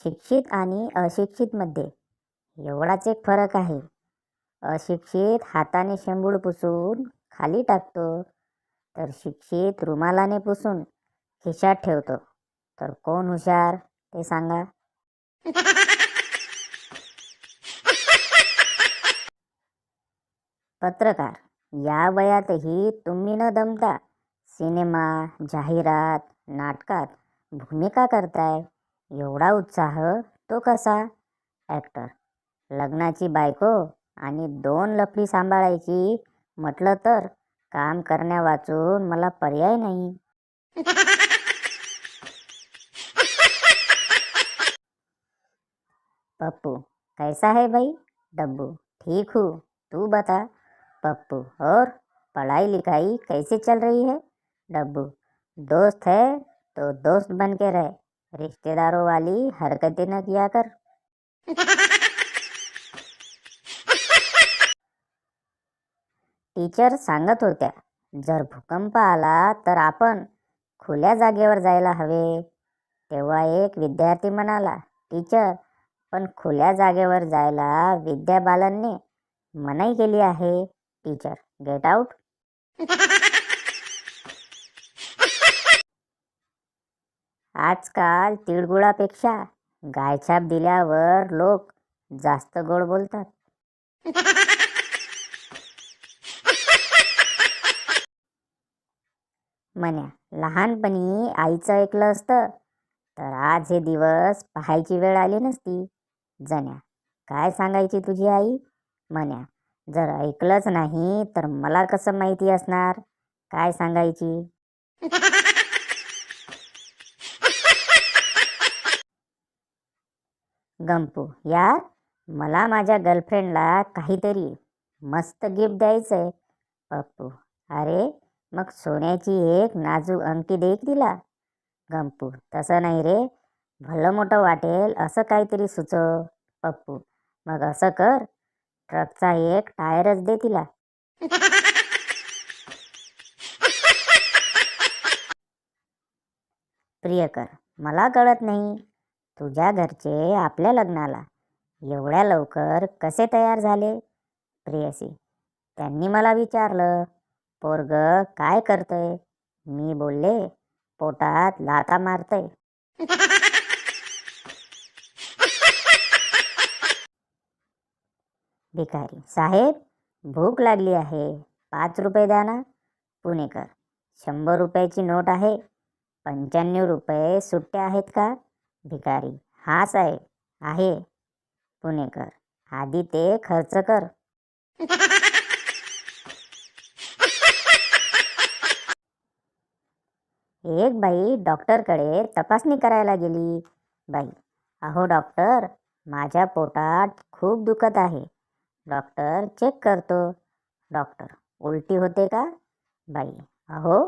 शिक्षित आणि अशिक्षितमध्ये एवढाच एक फरक आहे. अशिक्षित हाताने शेंबूड पुसून खाली टाकतो, तर शिक्षित रुमालाने पुसून खिशात ठेवतो. तर कोण हुशार ते सांगा? पत्रकार, या वयातही तुम्ही न दमता सिनेमा, जाहिरात, नाटकात भूमिका करताय. एवढा उत्साह तो कसा? ॲक्टर, लग्नाची बायको आणि 2 लफडी सांभाळायची म्हटलं तर काम करण्या वाचून मला पर्याय नाही. पप्पू, कैसा है भाई? डब्बू, ठीक हूँ, तू बता. पप्पू, और पढ़ाई लिखाई कैसे चल रही है? डब्बू, दोस्त है तो दोस्त बन के रहे, रिश्तेदारों वाली हरकतें न किया कर. टीचर सांगत होत्या, जर भूकंप आला तर आपण खुल्या जागेवर जायला हवे. तेव्हा एक विद्यार्थी म्हणाला, टीचर, पण खुल्या जागेवर जायला विद्या बालनने मनाई केली आहे. Teacher, get out. आजकाल तिळगुळापेक्षा गायछाप दिल्यावर लोक जास्त गोड बोलतात. म्हण्या, लहानपणी आईचं ऐकलं असतं तर आज हे दिवस पाहायची वेळ आली नसती. जण्या, काय सांगायची तुझी आई? म्हण्या, जर ऐकलंच नाही तर मला कसं माहिती असणार काय सांगायची? गंपू, यार, मला माझ्या गर्लफ्रेंडला काहीतरी मस्त गिफ्ट द्यायचंय. पप्पू, अरे मग सोन्याची एक नाजूक अंगठी दे की तिला. गंपू, तसं नाही रे, भलं मोठं वाटेल असं काहीतरी सुचव. पप्पू, मग असं कर, ट्रकचा एक टायरच दे तिला. प्रियकर, मला कळत नाही, तुझ्या घरचे आपल्या लग्नाला एवढ्या लवकर कसे तयार झाले? प्रेयसी, त्यांनी मला विचारलं, पोरग काय करतंय? मी बोलले, पोटात लाथा मारतय. भिकारी, साहेब, भूक लागली आहे, 5 रुपये द्या ना. पुणेकर, 100 रुपयाची नोट आहे, 95 रुपये सुट्टे आहेत का? भिकारी, हा साहेब, आहे. पुणेकर, आधी ते खर्च कर. एक बाई डॉक्टरकडे तपासणी करायला गेली. बाई, अहो डॉक्टर, माझ्या पोटात खूप दुखत आहे. डॉक्टर चेक करतो. डॉक्टर, उलटी होते का? बाई, अहो,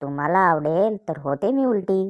तुम्हाला आवडेल तर होते मी उलटी.